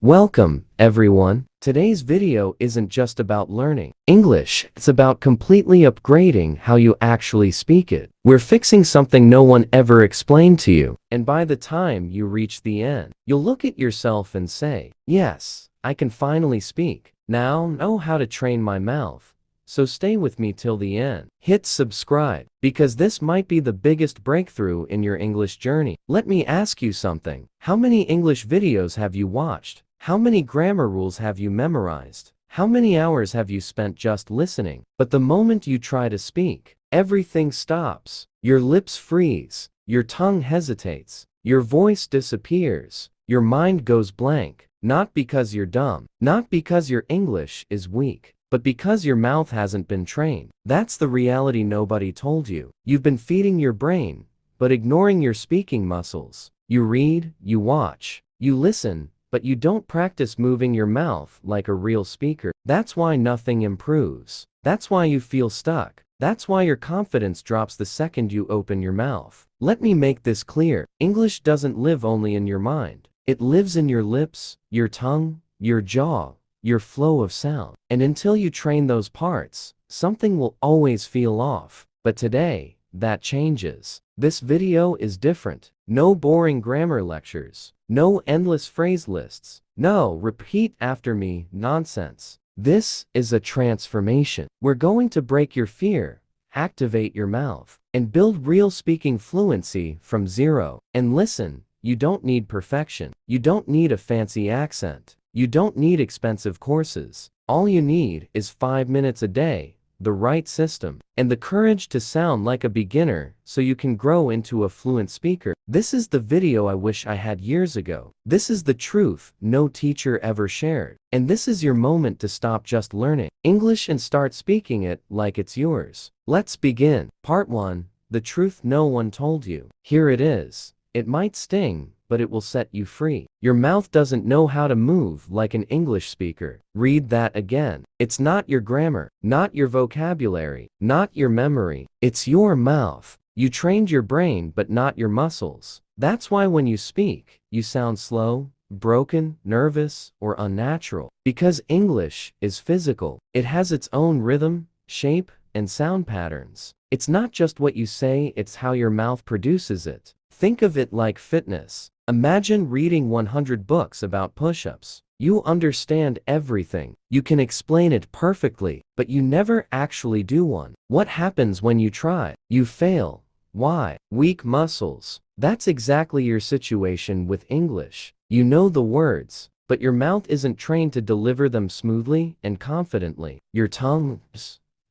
Welcome, everyone. Today's video isn't just about learning English, it's about completely upgrading how you actually speak it. We're fixing something no one ever explained to you, and by the time you reach the end, you'll look at yourself and say, yes, I can finally speak. Now I know how to train my mouth. So stay with me till the end. Hit subscribe, because this might be the biggest breakthrough in your English journey. Let me ask you something. How many English videos have you watched? How many grammar rules have you memorized? How many hours have you spent just listening? But the moment you try to speak, everything stops. Your lips freeze, your tongue hesitates, your voice disappears, your mind goes blank. Not because you're dumb, not because your English is weak, but because your mouth hasn't been trained. That's the reality nobody told you. You've been feeding your brain, but ignoring your speaking muscles. You read, you watch, you listen, but you don't practice moving your mouth like a real speaker. That's why nothing improves. That's why you feel stuck. That's why your confidence drops the second you open your mouth. Let me make this clear. English doesn't live only in your mind. It lives in your lips, your tongue, your jaw, your flow of sound. And until you train those parts, something will always feel off. But today, that changes. This video is different. No boring grammar lectures. No endless phrase lists. No repeat after me nonsense. This is a transformation. We're going to break your fear, activate your mouth, and build real speaking fluency from zero. And listen, you don't need perfection. You don't need a fancy accent. You don't need expensive courses. All you need is 5 minutes a day, the right system, and the courage to sound like a beginner so you can grow into a fluent speaker. This is the video I wish I had years ago. This is the truth no teacher ever shared. And this is your moment to stop just learning English and start speaking it like it's yours. Let's begin. Part 1. The truth no one told you. Here it is. It might sting, but it will set you free. Your mouth doesn't know how to move like an English speaker. Read that again. It's not your grammar, not your vocabulary, not your memory. It's your mouth. You trained your brain but not your muscles. That's why when you speak, you sound slow, broken, nervous, or unnatural. Because English is physical. It has its own rhythm, shape, and sound patterns. It's not just what you say, it's how your mouth produces it. Think of it like fitness. Imagine reading 100 books about push-ups. You understand everything. You can explain it perfectly, but you never actually do one. What happens when you try? You fail. Why? Weak muscles. That's exactly your situation with English. You know the words, but your mouth isn't trained to deliver them smoothly and confidently. Your tongue,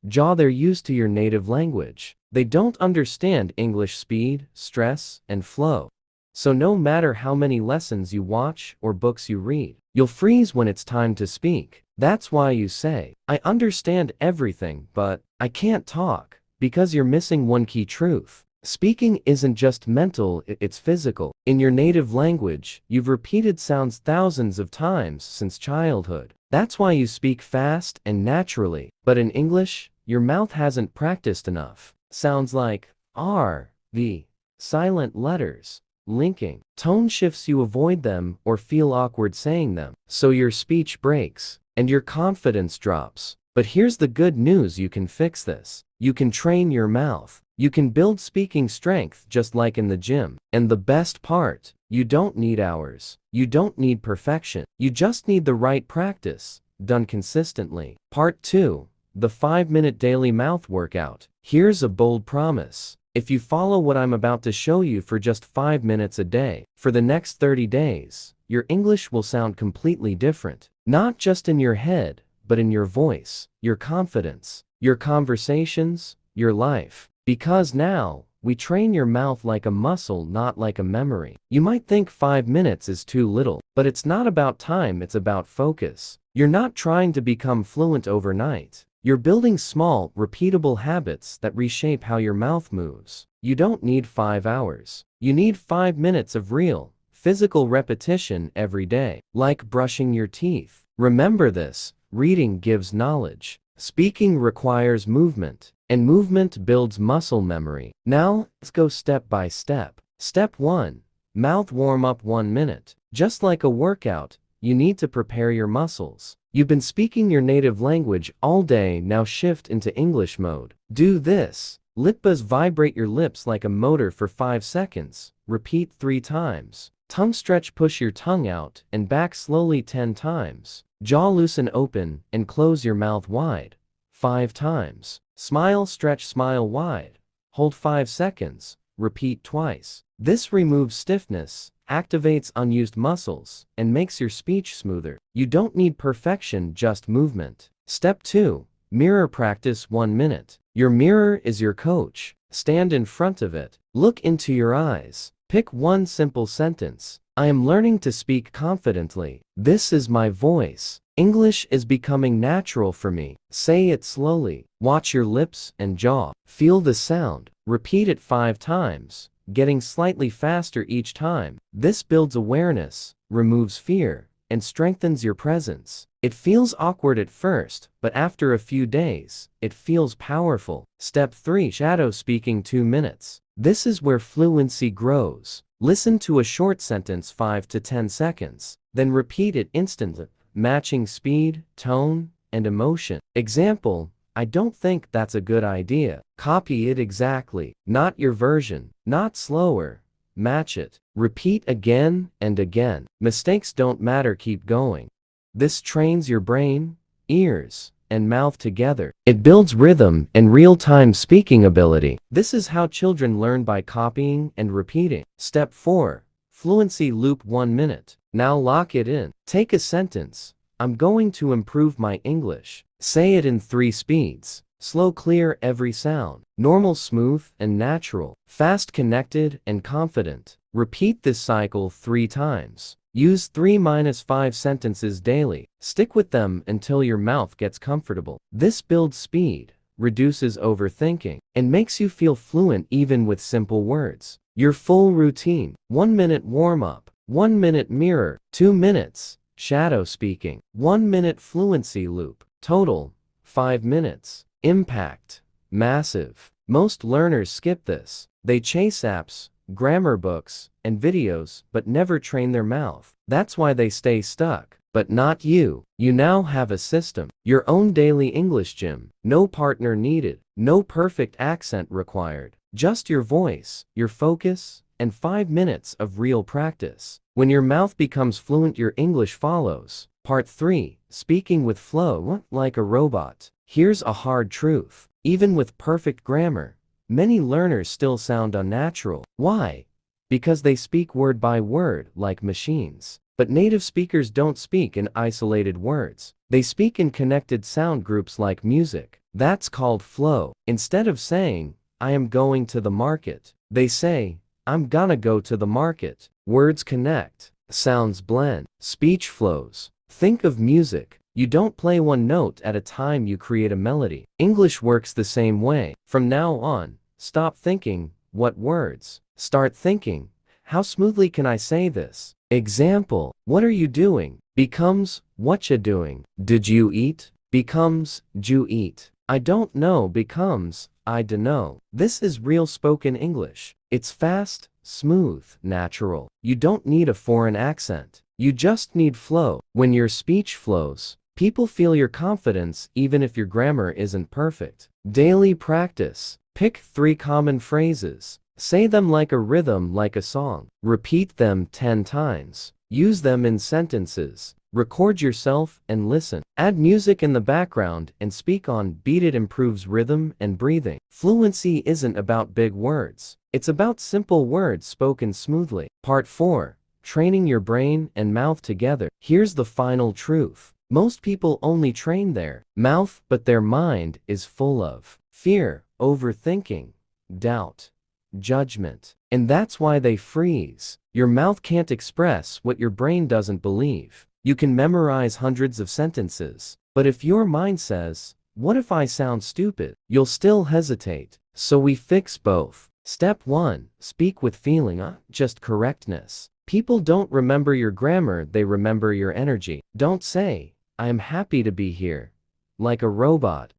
jaw, they're used to your native language. They don't understand English speed, stress, and flow. So no matter how many lessons you watch or books you read, you'll freeze when it's time to speak. That's why you say, I understand everything, but I can't talk, because you're missing one key truth. Speaking isn't just mental, it's physical. In your native language, you've repeated sounds thousands of times since childhood. That's why you speak fast and naturally. But in English, your mouth hasn't practiced enough. Sounds like R, V, silent letters, linking, tone shifts, you avoid them or feel awkward saying them. So your speech breaks, and your confidence drops. But here's the good news, you can fix this. You can train your mouth. You can build speaking strength just like in the gym. And the best part, you don't need hours. You don't need perfection. You just need the right practice, done consistently. Part 2. The 5-minute daily mouth workout. Here's a bold promise. If you follow what I'm about to show you for just 5 minutes a day, for the next 30 days, your English will sound completely different. Not just in your head, but in your voice, your confidence, your conversations, your life. Because now, we train your mouth like a muscle, not like a memory. You might think 5 minutes is too little, but it's not about time, it's about focus. You're not trying to become fluent overnight. You're building small, repeatable habits that reshape how your mouth moves. You don't need 5 hours. You need 5 minutes of real, physical repetition every day. Like brushing your teeth. Remember this, reading gives knowledge. Speaking requires movement, and movement builds muscle memory. Now, let's go step by step. Step 1. Mouth warm-up 1 minute. Just like a workout, you need to prepare your muscles. You've been speaking your native language all day, now shift into English mode. Do this. Lip buzz, vibrate your lips like a motor for 5 seconds. Repeat 3 times. Tongue stretch, push your tongue out and back slowly 10 times. Jaw loosen, open and close your mouth wide 5 times. Smile, stretch, smile wide. Hold 5 seconds. Repeat twice. This removes stiffness, activates unused muscles, and makes your speech smoother. You don't need perfection, just movement. Step 2. Mirror practice 1 minute. Your mirror is your coach. Stand in front of it. Look into your eyes. Pick one simple sentence. I am learning to speak confidently. This is my voice. English is becoming natural for me. Say it slowly. Watch your lips and jaw. Feel the sound. Repeat it 5 times, getting slightly faster each time. This builds awareness, removes fear, and strengthens your presence. It feels awkward at first, but after a few days, it feels powerful. Step 3. Shadow speaking 2 minutes. This is where fluency grows. Listen to a short sentence 5 to 10 seconds, then repeat it instantly, matching speed, tone, and emotion. Example, I don't think that's a good idea. Copy it exactly, not your version, not slower. Match it. Repeat again and again. Mistakes don't matter, keep going. This trains your brain, ears, and mouth together. It builds rhythm and real-time speaking ability. This is how children learn, by copying and repeating. Step 4. Fluency loop 1 minute. Now lock it in. Take a sentence. I'm going to improve my English. Say it in 3 speeds. Slow, clear every sound. Normal, smooth, and natural. Fast, connected, and confident. Repeat this cycle 3 times. Use 3-5 sentences daily. Stick with them until your mouth gets comfortable. This builds speed, reduces overthinking, and makes you feel fluent even with simple words. Your full routine. 1 minute warm-up. 1 minute mirror. 2 minutes shadow speaking. 1 minute fluency loop. Total 5 minutes. Impact massive. Most learners skip this. They chase apps, grammar books, and videos, but never train their mouth. That's why they stay stuck. But not you. You now have a system. Your own daily English gym. No partner needed. No perfect accent required. Just your voice, your focus, and 5 minutes of real practice. When your mouth becomes fluent, your English follows. Part 3. Speaking with flow like a robot. Here's a hard truth. Even with perfect grammar, many learners still sound unnatural. Why? Because they speak word by word like machines. But native speakers don't speak in isolated words. They speak in connected sound groups like music. That's called flow. Instead of saying, I am going to the market, they say, I'm gonna go to the market. Words connect. Sounds blend. Speech flows. Think of music. You don't play one note at a time, you create a melody. English works the same way. From now on, stop thinking, what words? Start thinking, how smoothly can I say this? Example, what are you doing? Becomes, what ya doing? Did you eat? Becomes, d'you eat? I don't know becomes, I dunno. This is real spoken English. It's fast, smooth, natural. You don't need a foreign accent. You just need flow. When your speech flows, people feel your confidence even if your grammar isn't perfect. Daily practice. Pick 3 common phrases. Say them like a rhythm, like a song. Repeat them 10 times. Use them in sentences. Record yourself and listen. Add music in the background and speak on beat. It improves rhythm and breathing. Fluency isn't about big words. It's about simple words spoken smoothly. Part 4. Training your brain and mouth together. Here's the final truth. Most people only train their mouth, but their mind is full of fear, overthinking, doubt, judgment. And that's why they freeze. Your mouth can't express what your brain doesn't believe. You can memorize hundreds of sentences, but if your mind says, what if I sound stupid? You'll still hesitate. So we fix both. Step 1. Speak with feeling, just correctness. People don't remember your grammar, they remember your energy. Don't say, I am happy to be here, like a robot.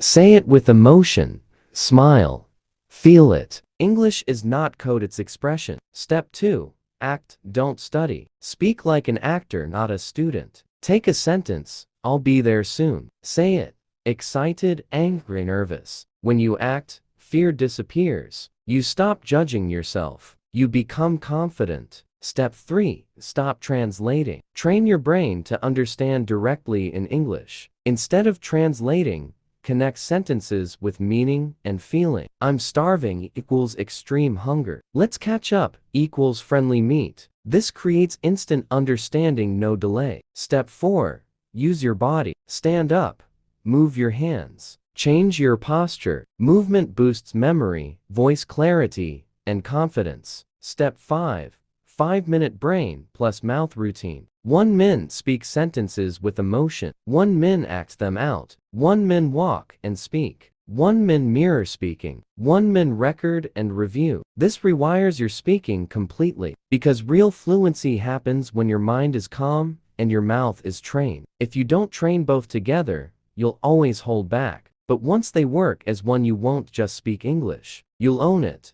Say it with emotion. Smile. Feel it. English is not code, it's expression. Step 2. Act, don't study. Speak like an actor, not a student. Take a sentence, I'll be there soon. Say it. Excited, angry, nervous. When you act, fear disappears. You stop judging yourself. You become confident. Step 3. Stop translating. Train your brain to understand directly in English. Instead of translating, connect sentences with meaning and feeling. I'm starving equals extreme hunger. Let's catch up equals friendly meet. This creates instant understanding, no delay. Step 4. Use your body. Stand up. Move your hands. Change your posture. Movement boosts memory, voice clarity, and confidence. Step 5. 5-minute brain plus mouth routine. 1 min speak sentences with emotion. 1 min act them out. 1 min walk and speak. 1 min mirror speaking. 1 min record and review. This rewires your speaking completely, because real fluency happens when your mind is calm and your mouth is trained. If you don't train both together, you'll always hold back. But once they work as one, you won't just speak English. You'll own it.